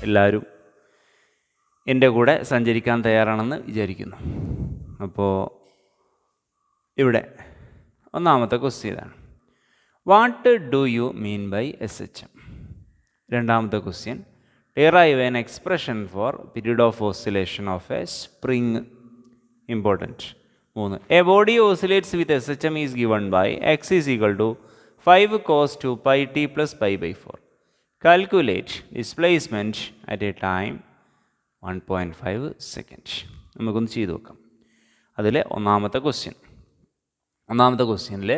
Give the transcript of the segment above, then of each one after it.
എല്ലാവരും എൻ്റെ കൂടെ സഞ്ചരിക്കാൻ തയ്യാറാണെന്ന് വിചാരിക്കുന്നു. അപ്പോൾ ഇവിടെ ഒന്നാമത്തെ ക്വസ്റ്റ്യൻ ഇതാണ്, what do you mean by SHM? രണ്ടാമത്തെ question, derive an expression for period of oscillation of a spring. Important. 3, a body oscillates with SHM is given by x is equal to 5 cos 2 pi t plus pi by 4. Calculate displacement at a time 1.5 second. നമുക്കൊന്ന് ചെയ്തു നോക്കാം. അതിലെ ഒന്നാമത്തെ ക്വസ്റ്റ്യനിൽ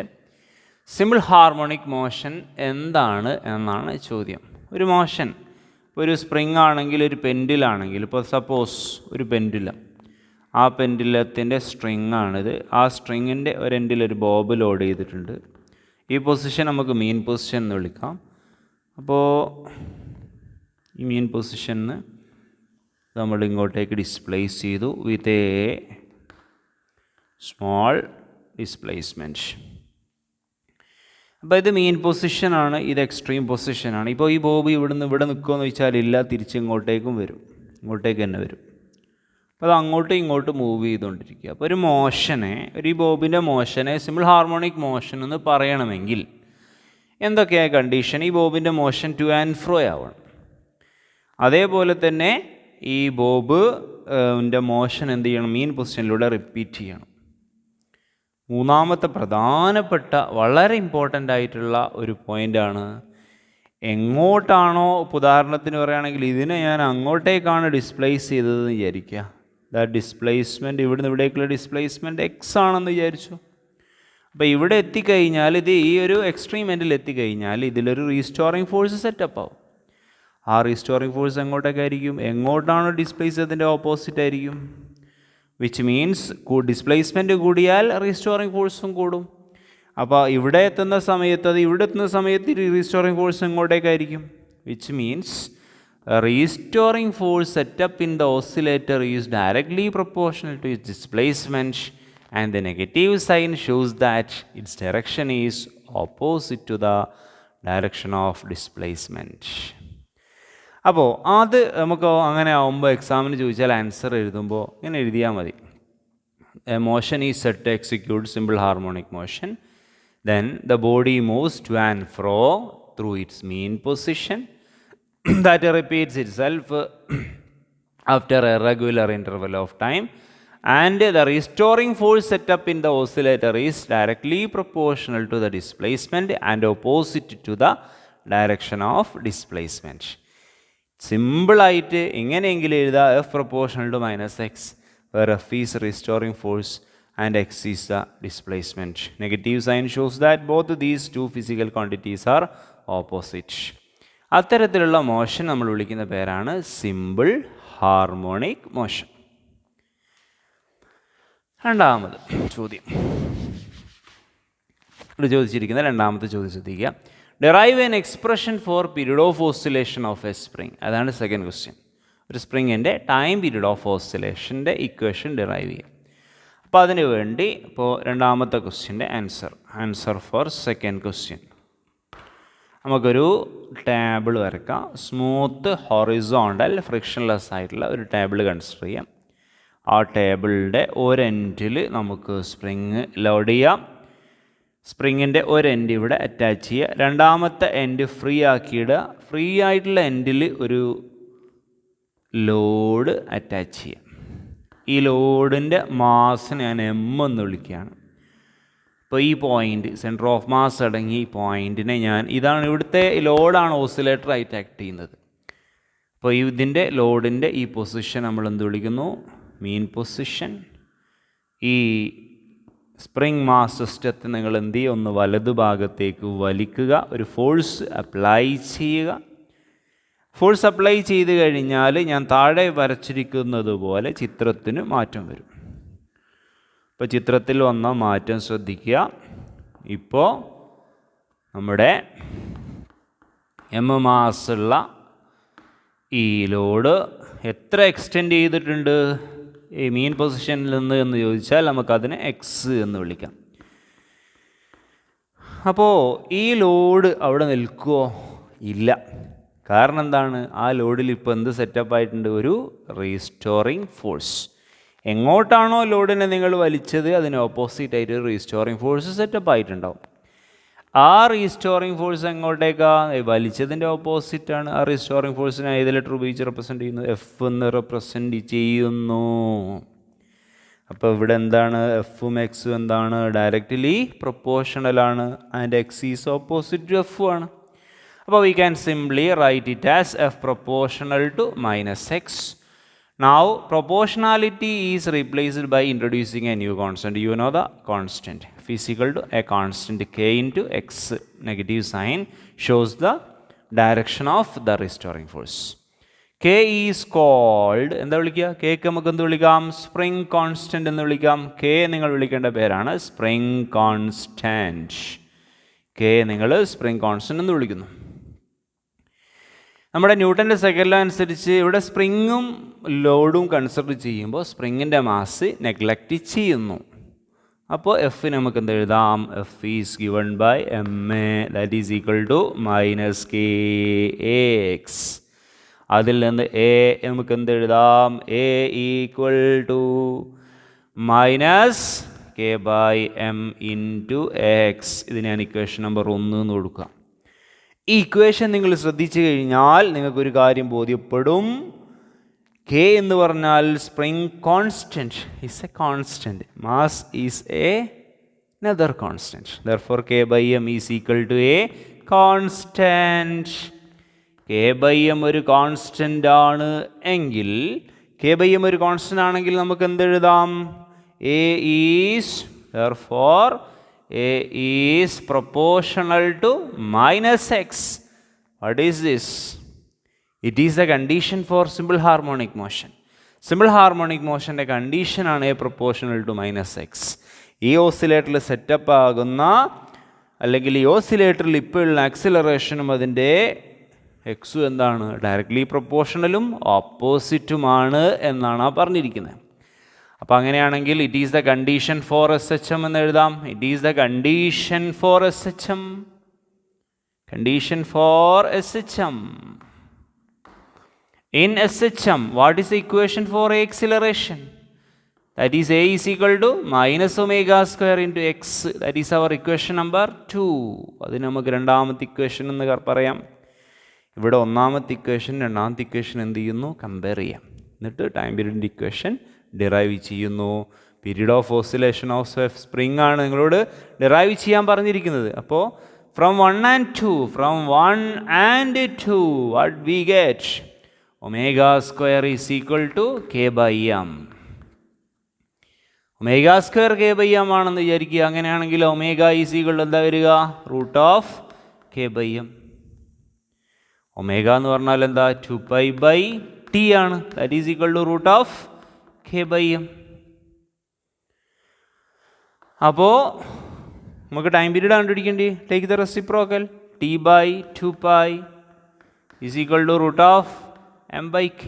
simple harmonic motion എന്താണ് എന്നാണ് ചോദ്യം. ഒരു മോഷൻ, ഒരു സ്പ്രിങ് ആണെങ്കിൽ, ഒരു പെൻഡിലാണെങ്കിൽ, ഇപ്പോൾ സപ്പോസ് ഒരു പെൻഡുലം, ആ പെൻഡുലത്തിൻ്റെ സ്ട്രിങ് ആണിത്. ആ സ്ട്രിങ്ങിൻ്റെ ഒരെൻഡിൽ ഒരു ബോബ് ലോഡ് ചെയ്തിട്ടുണ്ട്. ഈ പൊസിഷൻ നമുക്ക് മീൻ പൊസിഷൻ എന്ന് വിളിക്കാം. അപ്പോൾ ഈ മീൻ പൊസിഷന് നമ്മൾ ഇങ്ങോട്ടേക്ക് ഡിസ്പ്ലേസ് ചെയ്തു വിത്ത് എ സ്മോൾ ഡിസ്പ്ലേസ്മെൻറ്റ്. അപ്പോൾ ഇത് മീൻ പൊസിഷനാണ്, ഇത് എക്സ്ട്രീം പൊസിഷനാണ്. ഇപ്പോൾ ഈ ബോബ് ഇവിടെ നിൽക്കുമെന്ന് ചോദിച്ചാൽ ഇല്ല, തിരിച്ച് ഇങ്ങോട്ടേക്ക് തന്നെ വരും. അപ്പോൾ അത് അങ്ങോട്ടും ഇങ്ങോട്ടും മൂവ് ചെയ്തുകൊണ്ടിരിക്കുക. അപ്പോൾ ഒരു ഈ ബോബിൻ്റെ മോഷനെ സിമ്പിൾ ഹാർമോണിക് മോഷൻ എന്ന് പറയണമെങ്കിൽ എന്തൊക്കെയാണ് കണ്ടീഷൻ? ഈ ബോബിൻ്റെ മോഷൻ ടു ആൻഡ് ഫ്രോ ആവണം. അതേപോലെ തന്നെ ഈ ബോബിൻ്റെ മോഷൻ എന്ത് ചെയ്യണം? മീൻ പൊസിഷനിലൂടെ റിപ്പീറ്റ് ചെയ്യണം. മൂന്നാമത്തെ പ്രധാനപ്പെട്ട വളരെ ഇമ്പോർട്ടൻ്റ് ആയിട്ടുള്ള ഒരു പോയിൻ്റാണ്, എങ്ങോട്ടാണോ, ഉദാഹരണത്തിന് പറയുകയാണെങ്കിൽ ഇതിനെ ഞാൻ അങ്ങോട്ടേക്കാണ് ഡിസ്പ്ലേസ് ചെയ്തതെന്ന് വിചാരിക്കുക. ഡിസ്പ്ലേസ്മെൻറ്റ് ഇവിടുന്ന് ഇവിടേക്കുള്ള ഡിസ്പ്ലേസ്മെൻറ്റ് x ആണെന്ന് വിചാരിച്ചു. അപ്പോൾ ഇവിടെ എത്തിക്കഴിഞ്ഞാൽ, ഇത് ഈ ഒരു എക്സ്ട്രീം എൻഡിൽ എത്തിക്കഴിഞ്ഞാൽ ഇതിലൊരു റീസ്റ്റോറിങ് ഫോഴ്സ് സെറ്റപ്പ് ആവും. ആ റീസ്റ്റോറിങ് ഫോഴ്സ് എങ്ങോട്ടേക്കായിരിക്കും? എങ്ങോട്ടാണോ ഡിസ്പ്ലേസ് ചെയ്തതിൻ്റെ ഓപ്പോസിറ്റ് ആയിരിക്കും. വിച്ച് മീൻസ് ഡിസ്പ്ലേസ്മെൻറ്റ് കൂടിയാൽ റീസ്റ്റോറിങ് ഫോഴ്സും കൂടും. അപ്പോൾ ഇവിടെ എത്തുന്ന സമയത്ത് റീസ്റ്റോറിങ് ഫോഴ്സ് എങ്ങോട്ടേക്കായിരിക്കും? Which means restoring force set up in the oscillator is directly proportional to its displacement, and the negative sign shows that its direction is opposite to the direction of displacement. അപ്പോൾ അത് നമുക്ക് അങ്ങനെ ആവുമ്പോൾ എക്സാമിന് ചോദിച്ചാൽ answer എഴുതുമ്പോൾ ഇങ്ങനെ എഴുതിയാൽ മതി. A motion is set to execute simple harmonic motion. Then the body moves to and fro through its mean position that repeats itself after a regular interval of time, and the restoring force set up in the oscillator is directly proportional to the displacement and opposite to the direction of displacement. Simple ആയിട്ട് എങ്ങനെയെങ്കിലും എഴുതാം, F proportional to -x, where F is restoring force and x is the displacement. Negative sign shows that both these two physical quantities are opposite. അത്തരത്തിലുള്ള motion നമ്മൾ വിളിക്കുന്ന പേരാണ് simple harmonic motion. രണ്ടാമത് ചോദ്യം, ഇവിടെ ചോദിച്ചിരിക്കുന്ന രണ്ടാമത്തെ ചോദ്യം ശ്രദ്ധിക്കുക. Derive an expression for period of oscillation of a spring. അതാണ് സെക്കൻഡ് ക്വസ്റ്റ്യൻ. ഒരു സ്പ്രിങ്ങിൻ്റെ ടൈം പീരീഡ് ഓഫ് ഓസിലേഷൻ്റെ ഇക്വേഷൻ ഡിറൈവ് ചെയ്യാം. അപ്പോൾ അതിന് വേണ്ടി ഇപ്പോൾ രണ്ടാമത്തെ ക്വസ്റ്റ്യൻ്റെ ആൻസർ ഫോർ സെക്കൻഡ് ക്വസ്റ്റ്യൻ, നമുക്കൊരു ടേബിൾ വരയ്ക്കാം. സ്മൂത്ത് ഹൊറിസോണ്ടൽ ഫ്രിക്ഷൻലെസ് ആയിട്ടുള്ള ഒരു ടേബിൾ കൺസിഡർ ചെയ്യാം. ആ ടേബിളിൻ്റെ ഒരെൻഡിൽ നമുക്ക് സ്പ്രിങ് ലോഡ് ചെയ്യാം. സ്പ്രിങ്ങിൻ്റെ ഒരെൻഡ് ഇവിടെ അറ്റാച്ച് ചെയ്യുക. രണ്ടാമത്തെ എൻഡ് ഫ്രീ ആക്കിയിടുക. ഫ്രീ ആയിട്ടുള്ള എൻഡിൽ ഒരു ലോഡ് അറ്റാച്ച് ചെയ്യാം. ഈ ലോഡിൻ്റെ മാസ് ഞാൻ M എന്ന് വിളിക്കുകയാണ്. ഇപ്പോൾ ഈ പോയിൻ്റ്, സെൻറ്റർ ഓഫ് മാസ് അടങ്ങിയ ഈ പോയിൻറ്റിനെ ഇതാണ് ഇവിടുത്തെ ലോഡാണ് ഓസിലേറ്ററായിട്ട് ആക്ട് ചെയ്യുന്നത്. അപ്പോൾ ഇതിൻ്റെ ലോഡിൻ്റെ ഈ പൊസിഷൻ നമ്മൾ എന്ത് വിളിക്കുന്നു? മീൻ പൊസിഷൻ. ഈ സ്പ്രിങ് മാസ് സിസ്റ്റത്തെ നിങ്ങൾ എന്ത് ചെയ്യുക? ഒന്ന് വലതുഭാഗത്തേക്ക് വലിക്കുക, ഒരു ഫോഴ്സ് അപ്ലൈ ചെയ്യുക. ഫോഴ്സ് അപ്ലൈ ചെയ്ത് കഴിഞ്ഞാൽ ഞാൻ താഴെ വരച്ചിരിക്കുന്നത് പോലെ ചിത്രത്തിന് മാറ്റം വരും. ഇപ്പോൾ ചിത്രത്തിൽ വന്ന മാറ്റം ശ്രദ്ധിക്കുക. ഇപ്പോൾ നമ്മുടെ M മാസുള്ള ഈ ലോഡ് എത്ര എക്സ്റ്റെൻഡ് ചെയ്തിട്ടുണ്ട് ഈ മീൻ പൊസിഷനിൽ നിന്ന് എന്ന് ചോദിച്ചാൽ നമുക്കതിനെ x എന്ന് വിളിക്കാം. അപ്പോൾ ഈ ലോഡ് അവിടെ നിൽക്കുമോ? ഇല്ല. കാരണം എന്താണ്, ആ ലോഡിൽ ഇപ്പോൾ എന്ത് സെറ്റപ്പ് ആയിട്ടുണ്ട്, ഒരു റീസ്റ്റോറിങ് ഫോഴ്സ്. എങ്ങോട്ടാണോ ലോഡിനെ നിങ്ങൾ വലിച്ചത് അതിന് ഓപ്പോസിറ്റ് ആയിട്ട് റീസ്റ്റോറിങ് ഫോഴ്സ് സെറ്റപ്പ് ആയിട്ടുണ്ടാവും. ആ റീസ്റ്റോറിങ് ഫോഴ്സ് എങ്ങോട്ടേക്കാണ്, വലിച്ചതിൻ്റെ ഓപ്പോസിറ്റാണ്. ആ റീസ്റ്റോറിങ് ഫോഴ്സിനെ ഏത് ലെറ്റർ ഉപയോഗിച്ച് റെപ്രസെൻ്റ് ചെയ്യുന്നു, എഫ് എന്ന് റെപ്രസെൻ്റ് ചെയ്യുന്നു. അപ്പോൾ ഇവിടെ എന്താണ്, എഫും എക്സും എന്താണ്, ഡയറക്റ്റ്ലി പ്രൊപ്പോർഷണലാണ്. And x is opposite to f ആണ്. അപ്പോൾ we can simply write it as f proportional to minus x. Now proportionality is replaced by introducing a new constant. You know the constant f is equal to a constant k into x. Negative sign shows the direction of the restoring force. K is called, എന്താ വിളിക്കുക, cake നമുക്ക് എന്ത് വിളിക്കാം, spring constant എന്ന് വിളിക്കാം. K നിങ്ങൾ വിളിക്കേണ്ട പേരാണ് സ്പ്രിംഗ് കോൺസ്റ്റൻറ്റ്. കെ നിങ്ങൾ സ്പ്രിംഗ് കോൺസ്റ്റൻറ്റ് എന്ന് വിളിക്കുന്നു. നമ്മുടെ ന്യൂട്ടൻ്റെ സെക്കൻഡ് ലോ അനുസരിച്ച് ഇവിടെ സ്പ്രിങ്ങും ലോഡും കൺസിഡർ ചെയ്യുമ്പോൾ സ്പ്രിങ്ങിൻ്റെ മാസ് നെഗ്ലക്റ്റ് ചെയ്യുന്നു. അപ്പോൾ എഫ് നമുക്ക് എന്ത് എഴുതാം, F is given by M A that is equal to minus K X. അതിൽ നിന്ന് എ നമുക്ക് എന്ത് എഴുതാം, A equal to minus K by M into X. ഇത് ഞാൻ ഇക്വേഷൻ നമ്പർ 1 എന്ന് കൊടുക്കാം. ഈ ഇക്വേഷൻ നിങ്ങൾ ശ്രദ്ധിച്ചു കഴിഞ്ഞാൽ നിങ്ങൾക്കൊരു കാര്യം ബോധ്യപ്പെടും. കെ എന്ന് പറഞ്ഞാൽ spring constant is A constant, mass is A another constant. Therefore k by m is equal to a constant. k by m ഒരു കോൺസ്റ്റൻ്റ് ആണ് എങ്കിൽ, k by m ഒരു കോൺസ്റ്റൻ്റ് ആണെങ്കിൽ നമുക്ക് എന്ത് എഴുതാം, a is therefore a is proportional to minus x. What is this? It is the condition for simple harmonic motion. Simple harmonic motion condition ആണ് a proportional to minus x. ഈ ഓസിലേറ്ററിൽ setup ആകുന്ന അല്ലെങ്കിൽ ഈ ഓസിലേറ്ററിൽ ഇപ്പോഴുള്ള ആക്സിലറേഷനും അതിൻ്റെ എക്സും എന്താണ്, ഡയറക്ട്ലി പ്രൊപ്പോർഷണലും ഓപ്പോസിറ്റുമാണ് എന്നാണ് പറഞ്ഞിരിക്കുന്നത്. അപ്പോൾ അങ്ങനെയാണെങ്കിൽ it is the condition for S H M എന്ന് എഴുതാം. It is the condition for S H M. Condition for S H M. In S H M what is the equation for a acceleration? That is A is equal to minus omega square into x. That is our equation number 2. അതിന് നമുക്ക് രണ്ടാമത്തെ equation എന്ന് പറയാം. ഇവിടെ ഒന്നാമത്തെ equation രണ്ടാമത്തെ equation എന്ത് ചെയ്യുന്നു, കമ്പയർ ചെയ്യാം. എന്നിട്ട് ടൈം പീരീഡിൻ്റെ ഇക്വേഷൻ ഡിറൈവ് ചെയ്യുന്നു. Period of oscillation of spring ആണ് നിങ്ങളോട് ഡിറൈവ് ചെയ്യാൻ പറഞ്ഞിരിക്കുന്നത്. അപ്പോൾ from 1 and 2, from 1 and 2 what we get, omega square is equal to k by m. Omega square k by m ആണെന്ന് വിചാരിക്കുക. അങ്ങനെയാണെങ്കിൽ ഒമേഗ ഈസ് ഈക്വൽ എന്താ വരിക, root of k by m. Omega എന്ന് പറഞ്ഞാൽ എന്താ, 2π/t ആണ്. That is equal to root of k by m. അപ്പോൾ നമുക്ക് ടൈം പീരീഡ് കണ്ടുപിടിക്കേണ്ടി, take the reciprocal. t/2π is equal to root of m/k,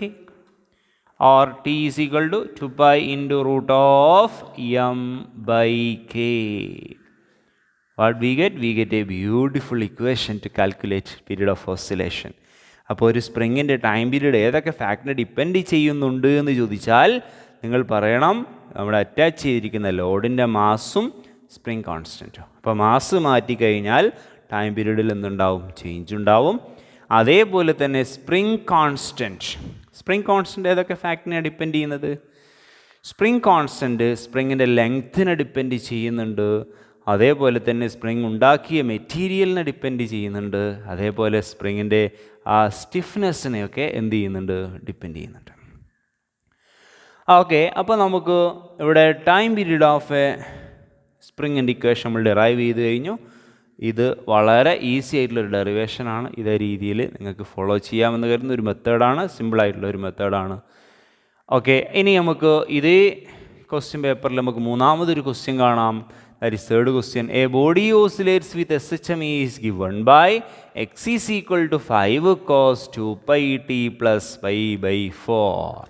or t is equal to 2π into root of m/k. What we get? We get a beautiful equation to calculate period of oscillation. അപ്പോൾ ഒരു സ്പ്രിങ്ങിൻ്റെ time period ഏതൊക്കെ ഫാക്ടറിനെ depend ചെയ്യുന്നുണ്ട് എന്ന് ചോദിച്ചാൽ നിങ്ങൾ പറയണം നമ്മുടെ അറ്റാച്ച് ചെയ്തിരിക്കുന്ന ലോഡിൻ്റെ മാസും സ്പ്രിംഗ് കോൺസ്റ്റൻറ്റും. അപ്പോൾ മാസ് മാറ്റിക്കഴിഞ്ഞാൽ ടൈം പീരീഡിൽ എന്തുണ്ടാവും, ചേഞ്ച് ഉണ്ടാവും. അതേപോലെ തന്നെ സ്പ്രിംഗ് കോൺസ്റ്റൻറ്റ് ഏതൊക്കെ ഫാക്ടറിനെ ഡിപ്പെൻഡ് ചെയ്യുന്നത്? സ്പ്രിംഗ് കോൺസ്റ്റൻറ്റ് സ്പ്രിങ്ങിൻ്റെ ലെങ്ത്തിനെ ഡിപ്പെൻഡ് ചെയ്യുന്നുണ്ട്. അതേപോലെ തന്നെ സ്പ്രിംഗ് ഉണ്ടാക്കിയ മെറ്റീരിയലിനെ ഡിപ്പെൻഡ് ചെയ്യുന്നുണ്ട്. അതേപോലെ സ്പ്രിങ്ങിൻ്റെ ആ സ്റ്റിഫ്നെസ്സിനെയൊക്കെ എന്ത് ചെയ്യുന്നുണ്ട്, ഡിപ്പെൻഡ് ചെയ്യുന്നുണ്ട്. ഓക്കെ, അപ്പോൾ നമുക്ക് ഇവിടെ ടൈം പീരീഡ് ഓഫ് എ സ്പ്രിങ്ങിൻ്റെ ഇക്വേഷൻ നമ്മൾ ഡിറൈവ് ചെയ്ത് കഴിഞ്ഞു. ഇത് വളരെ ഈസി ആയിട്ടുള്ളൊരു ഡെറിവേഷനാണ്. ഇതേ രീതിയിൽ നിങ്ങൾക്ക് ഫോളോ ചെയ്യാമെന്ന് കരുതുന്ന ഒരു മെത്തേഡാണ്, സിമ്പിളായിട്ടുള്ളൊരു മെത്തേഡാണ്. ഓക്കെ, ഇനി നമുക്ക് ഇതേ ക്വസ്റ്റ്യൻ പേപ്പറിൽ നമുക്ക് മൂന്നാമതൊരു ക്വസ്റ്റ്യൻ കാണാം. That is third question. A body oscillates with SHM is given by x is equal to 5 cos 2πt plus π/4.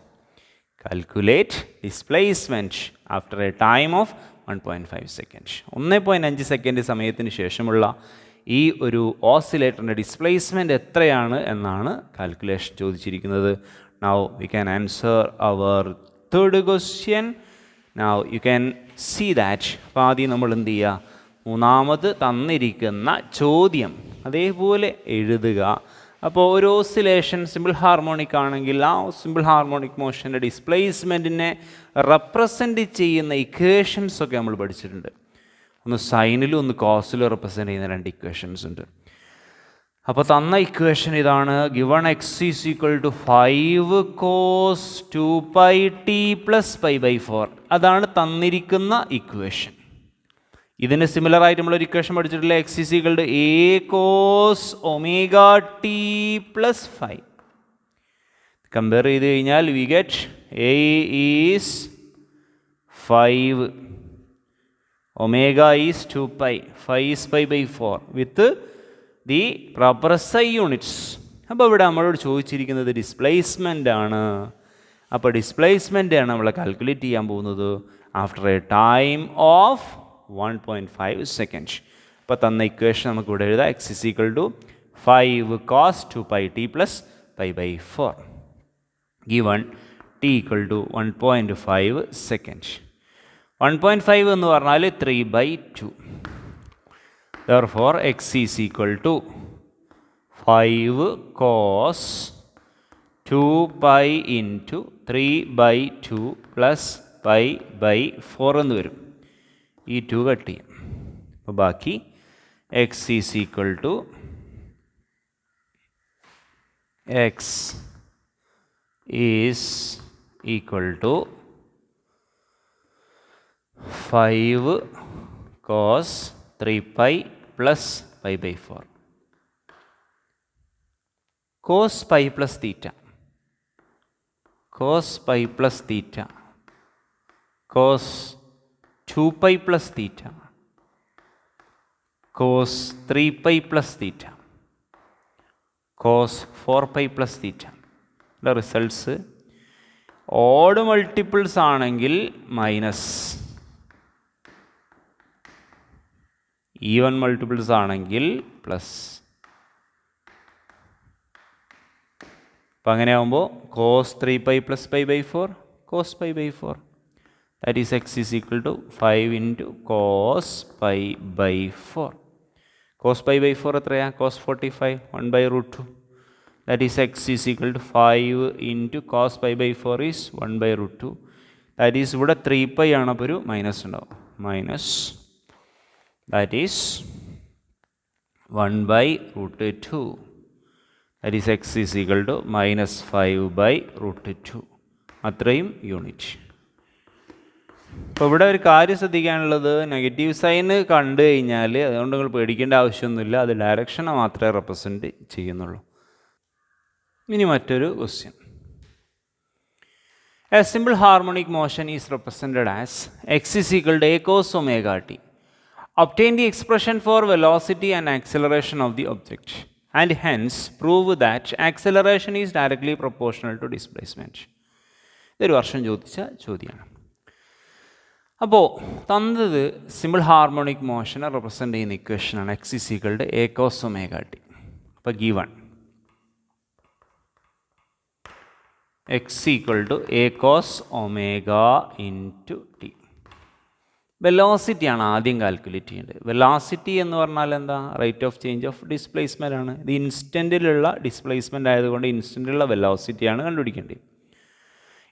Calculate displacement after a time of 1.5 second. 1.5 second സമയത്തിന് ശേഷമുള്ള ഈ ഒരു ഓസിലേറ്ററിൻ്റെ ഡിസ്പ്ലേസ്മെൻറ്റ് എത്രയാണ് എന്നാണ് കാൽക്കുലേഷൻ ചോദിച്ചിരിക്കുന്നത്. Now we can answer our third question. Now you can see that. അപ്പോൾ ആദ്യം നമ്മൾ എന്ത് ചെയ്യുക, മൂന്നാമത് തന്നിരിക്കുന്ന ചോദ്യം അതേപോലെ എഴുതുക. അപ്പോൾ ഒരു ഓസിലേഷൻ സിമ്പിൾ ഹാർമോണിക് ആണെങ്കിൽ ആ സിമ്പിൾ ഹാർമോണിക് മോഷൻ്റെ ഡിസ്പ്ലേസ്മെൻറ്റിനെ റെപ്രസെൻറ്റ് ചെയ്യുന്ന ഇക്വേഷൻസ് ഒക്കെ നമ്മൾ പഠിച്ചിട്ടുണ്ട്. ഒന്ന് സൈനിലും ഒന്ന് കോസിലും റെപ്രസെൻറ്റ് ചെയ്യുന്ന 2 ഇക്വേഷൻസ് ഉണ്ട്. അപ്പോൾ തന്ന ഇക്വേഷൻ ഇതാണ്. Given x is equal to 5 cos 2πt + π/4. അതാണ് തന്നിരിക്കുന്ന ഇക്വേഷൻ. ഇതിന് സിമിലർ ആയിട്ട് നമ്മളൊരു ഇക്വേഷൻ പഠിച്ചിട്ടില്ല. X is equal to a cos ωt + 5. Compare ചെയ്ത് കഴിഞ്ഞാൽ we get a is 5, omega is 2π, 5 is π/4 with the proper SI units. അപ്പോൾ ഇവിടെ നമ്മളോട് ചോദിച്ചിരിക്കുന്നത് ഡിസ്പ്ലേസ്മെൻ്റ് ആണ്. അപ്പോൾ ഡിസ്പ്ലേസ്മെൻ്റ് ആണ് നമ്മൾ കാൽക്കുലേറ്റ് ചെയ്യാൻ പോകുന്നത് after a time of 1.5 seconds. അപ്പോൾ തന്ന ഇക്വേഷൻ നമുക്ക് ഇവിടെ എഴുതാം. X is equal to 5 cos 2πt + π/4 given t equal to 1.5 seconds. 1.5 എന്ന് പറഞ്ഞാൽ 3/2. Therefore x is equal to 5 cos 2π into 3/2 plus π/4 എന്ന് വരും. ഈ 2 കട്ട് ചെയ്യും. അപ്പോൾ ബാക്കി x is equal to x is equal to 5 cos 3π plus π/4. cos π plus theta, cos π plus theta, cos 2π plus theta, cos 3π plus theta, cos 4π plus theta. The results odd multiples ആണെങ്കിൽ minus, even multiples ആണെങ്കിൽ plus. അപ്പം അങ്ങനെ ആകുമ്പോൾ cos 3π plus π/4 cos π/4. That is X is equal to 5 into cos π/4. cos π/4 എത്രയാണ്? cos 45 1/√2. That is X is equal to 5 into cos π/4 is 1/√2. That is ഇവിടെ 3π ആണ്, അപ്പോൾ ഒരു മൈനസ് ഉണ്ടാവും. Minus that is 1/√2. that is x is equal to -5/√2. അത്രയും unit. അപ്പോൾ ഇവിടെ ഒരു കാര്യം ശ്രദ്ധിക്കാനുള്ളത്, നെഗറ്റീവ് സൈൻ കണ്ടു കഴിഞ്ഞാൽ അതുകൊണ്ട് നിങ്ങൾ പേടിക്കേണ്ട ആവശ്യമൊന്നുമില്ല. അത് ഡയറക്ഷനെ മാത്രമേ റെപ്രസെൻറ്റ് ചെയ്യുന്നുള്ളൂ. ഇനി മറ്റൊരു question. A simple harmonic motion is represented as x is equal to a cos ωt. Obtain the expression for velocity and acceleration of the object and hence prove that acceleration is directly proportional to displacement. ഇതൊരു വർഷം ചോദിച്ച ചോദ്യമാണ്. അപ്പോൾ തന്നത് simple harmonic മോഷനെ represent ചെയ്യുന്ന ഇക്വേഷനാണ് X is equal to a cos ωt. അപ്പോൾ given X equal to a cos ω into t. വെലോസിറ്റിയാണ് ആദ്യം കാൽക്കുലേറ്റ് ചെയ്യേണ്ടത്. വെലോസിറ്റി എന്ന് പറഞ്ഞാൽ എന്താ? Rate of change of displacement ആണ്. ഇത് ഇൻസ്റ്റൻറ്റിലുള്ള ഡിസ്പ്ലേസ്മെൻ്റ് ആയതുകൊണ്ട് ഇൻസ്റ്റൻറ്റിലുള്ള വെലോസിറ്റിയാണ് കണ്ടുപിടിക്കേണ്ടത്.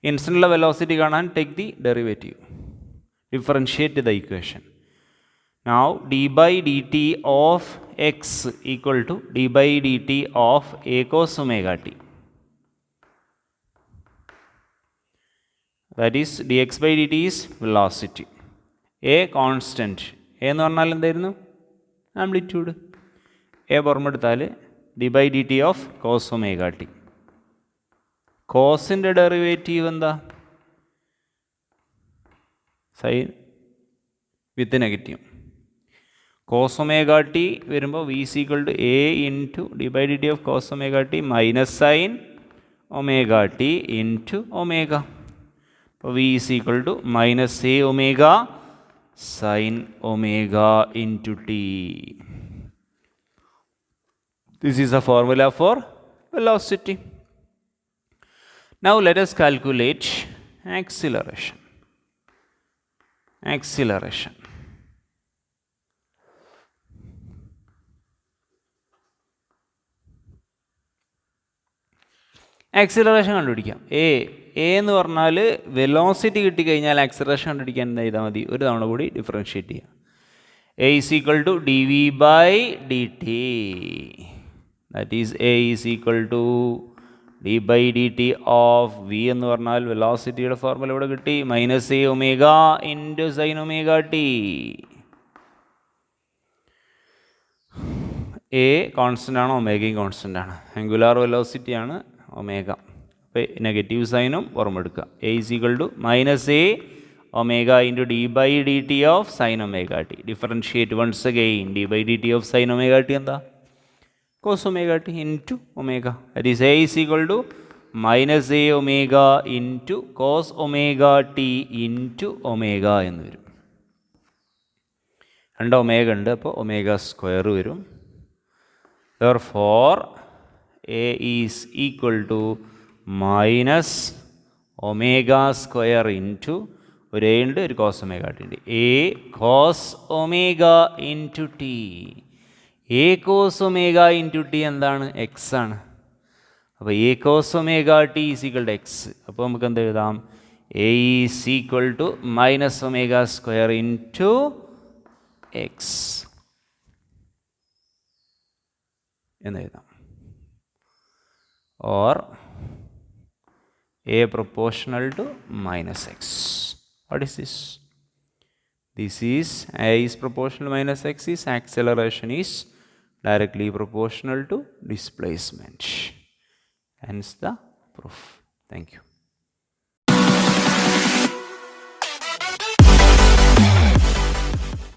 ഇൻസ്റ്റൻറ്റിലുള്ള വെലോസിറ്റി കാണാൻ take the derivative, differentiate the equation. Now d/dt of X equal to d/dt of a cos ωt. That is dx/dt is velocity. A constant. A എന്ന് പറഞ്ഞാൽ എന്തായിരുന്നു? ആംപ്ലിറ്റ്യൂഡ്. എ പുറമെടുത്താൽ d/dt ഓഫ് cos ωt. കോസിൻ്റെ derivative എന്താ? Sine with negative. cos ωt വരുമ്പോൾ v is equal to a into d/dt of cos ωt minus sin ωt into omega. അപ്പോൾ v is equal to minus a omega sin omega into t. This is a formula for velocity. Now let us calculate acceleration. Acceleration. Acceleration കണ്ടുപിടിക്കാം. A എന്ന് പറഞ്ഞാൽ velocity കിട്ടിക്കഴിഞ്ഞാൽ acceleration കണ്ടുപിടിക്കാൻ എന്ത് ചെയ്താൽ മതി, ഒരു തവണ കൂടി ഡിഫറൻഷ്യേറ്റ് ചെയ്യാം. A is equal to D V by D T. That is A is equal to D by D T of V എന്ന് പറഞ്ഞാൽ വെലോസിറ്റിയുടെ ഫോർമുല ഇവിടെ കിട്ടി, minus A omega into sine omega T. A constant ആണ്, ഒമേഗയും constant ആണ്. Angular velocity ആണ് omega. അപ്പോൾ നെഗറ്റീവ് സൈനും ഓർമ്മെടുക്കുക. A is equal to minus A omega into D by D T of sine omega T. Differentiate once again. D by D T of sine omega T എന്താ, cos omega T into omega. That is A is equal to minus A omega into cos omega T into omega എന്ന് വരും. രണ്ട് omega ഉണ്ട്, അപ്പോൾ omega square വരും. therefore A is equal to minus omega square into ഒരു A ഉണ്ട്, ഒരു cos omega T ഉണ്ട്. A cos omega into T. A cos omega into T എന്താണ്, എക്സ് ആണ്. അപ്പോൾ A cos omega T is equal to X. അപ്പോൾ നമുക്ക് എന്ത് എഴുതാം, A is equal to minus omega square into X എന്ന് എഴുതാം. or A proportional to minus x. What is this? This is A is proportional to minus x is acceleration is directly proportional to displacement. Hence the proof. Thank you.